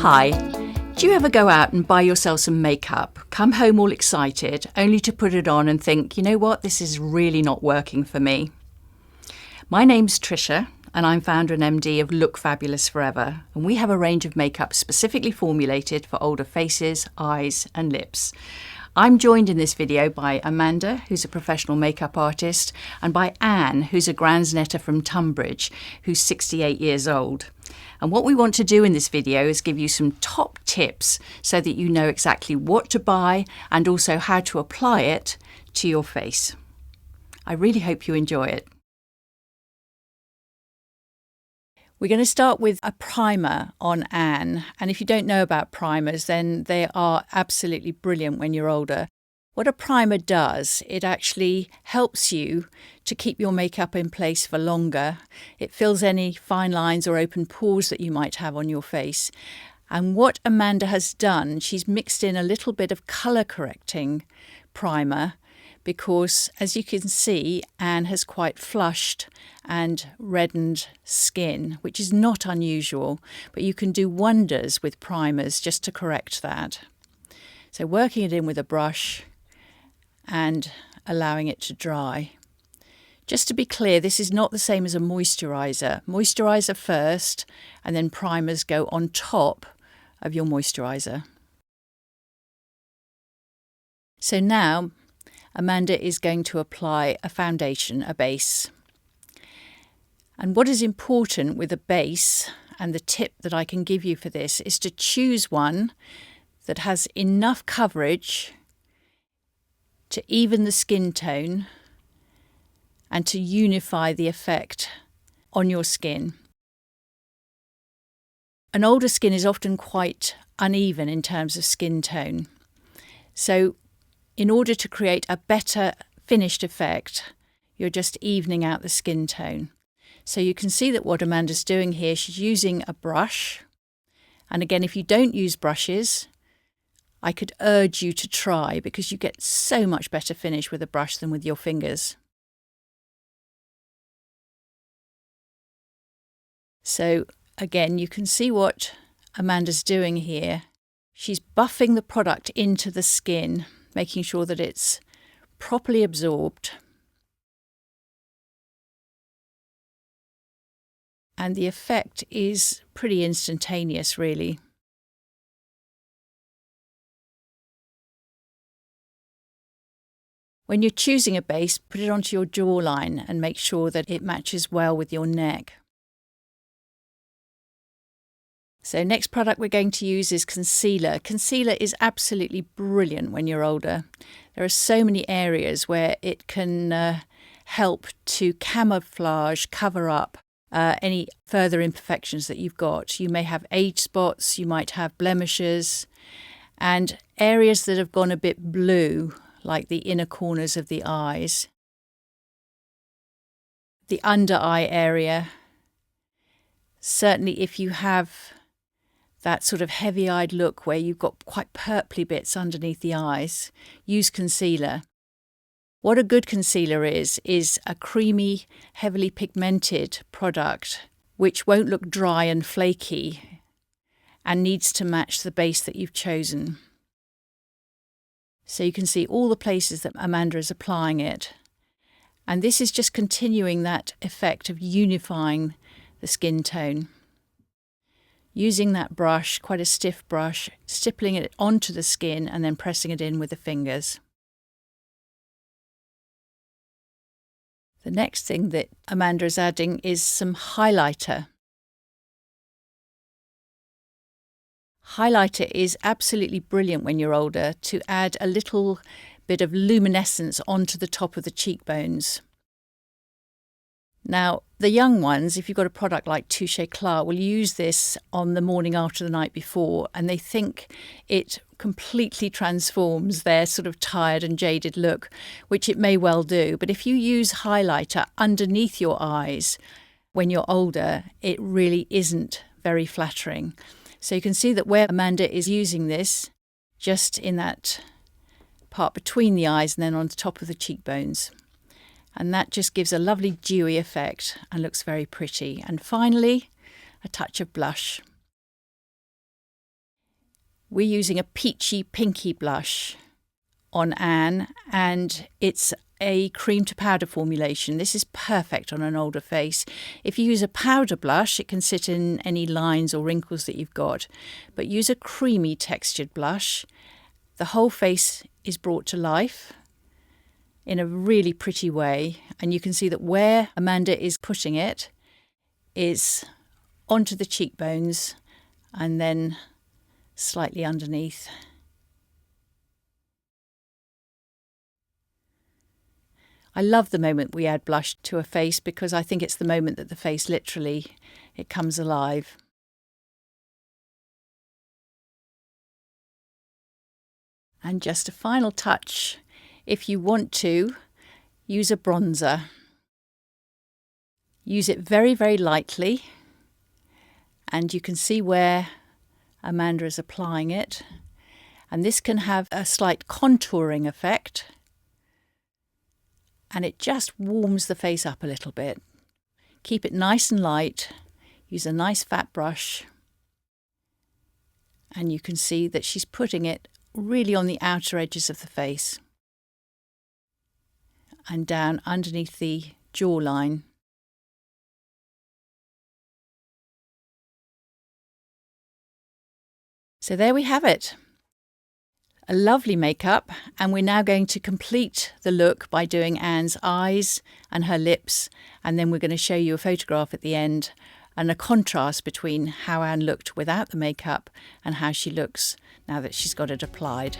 Hi, do you ever go out and buy yourself some makeup, come home all excited, only to put it on and think, you know what, this is really not working for me? My name's Trisha and I'm founder and MD of Look Fabulous Forever, and we have a range of makeup specifically formulated for older faces, eyes and lips. I'm joined in this video by Amanda, who's a professional makeup artist, and by Anne, who's a Gransnetter from Tunbridge, who's 68 years old. And what we want to do in this video is give you some top tips so that you know exactly what to buy and also how to apply it to your face. I really hope you enjoy it. We're going to start with a primer on Anne, and if you don't know about primers, then they are absolutely brilliant when you're older. What a primer does, it actually helps you to keep your makeup in place for longer. It fills any fine lines or open pores that you might have on your face. And what Amanda has done, she's mixed in a little bit of colour correcting primer, because as you can see, Anne has quite flushed and reddened skin, which is not unusual, but you can do wonders with primers just to correct that. So working it in with a brush and allowing it to dry. Just to be clear, this is not the same as a moisturiser. Moisturiser first, and then primers go on top of your moisturiser. So now Amanda is going to apply a foundation, a base. And what is important with a base, and the tip that I can give you for this, is to choose one that has enough coverage to even the skin tone and to unify the effect on your skin. An older skin is often quite uneven in terms of skin tone. So in order to create a better finished effect, you're just evening out the skin tone. So you can see that what Amanda's doing here, she's using a brush. And again, if you don't use brushes, I could urge you to try, because you get so much better finish with a brush than with your fingers. So again, you can see what Amanda's doing here. She's buffing the product into the skin, making sure that it's properly absorbed. And the effect is pretty instantaneous, really. When you're choosing a base, put it onto your jawline and make sure that it matches well with your neck. So next product we're going to use is concealer. Concealer is absolutely brilliant when you're older. There are so many areas where it can help to camouflage, cover up any further imperfections that you've got. You may have age spots, you might have blemishes, and areas that have gone a bit blue, like the inner corners of the eyes, the under eye area. Certainly if you have that sort of heavy-eyed look where you've got quite purply bits underneath the eyes, use concealer. What a good concealer is a creamy, heavily pigmented product which won't look dry and flaky and needs to match the base that you've chosen. So you can see all the places that Amanda is applying it. And this is just continuing that effect of unifying the skin tone. Using that brush, quite a stiff brush, stippling it onto the skin and then pressing it in with the fingers. The next thing that Amanda is adding is some highlighter. Highlighter is absolutely brilliant when you're older to add a little bit of luminescence onto the top of the cheekbones. Now, the young ones, if you've got a product like Touche Eclat, will use this on the morning after the night before, and they think it completely transforms their sort of tired and jaded look, which it may well do. But if you use highlighter underneath your eyes when you're older, it really isn't very flattering. So you can see that where Amanda is using this, just in that part between the eyes and then on the top of the cheekbones. And that just gives a lovely dewy effect and looks very pretty. And finally, a touch of blush. We're using a peachy pinky blush on Anne, and it's a cream to powder formulation. This is perfect on an older face. If you use a powder blush, it can sit in any lines or wrinkles that you've got, but use a creamy textured blush. The whole face is brought to life in a really pretty way, and you can see that where Amanda is putting it is onto the cheekbones and then slightly underneath. I love the moment we add blush to a face because I think it's the moment that the face literally, it comes alive. And just a final touch, if you want to, use a bronzer. Use it very, very lightly, and you can see where Amanda is applying it. And this can have a slight contouring effect, and it just warms the face up a little bit. Keep it nice and light. Use a nice fat brush, and you can see that she's putting it really on the outer edges of the face and down underneath the jawline. So there we have it. A lovely makeup, and we're now going to complete the look by doing Anne's eyes and her lips, and then we're going to show you a photograph at the end and a contrast between how Anne looked without the makeup and how she looks now that she's got it applied.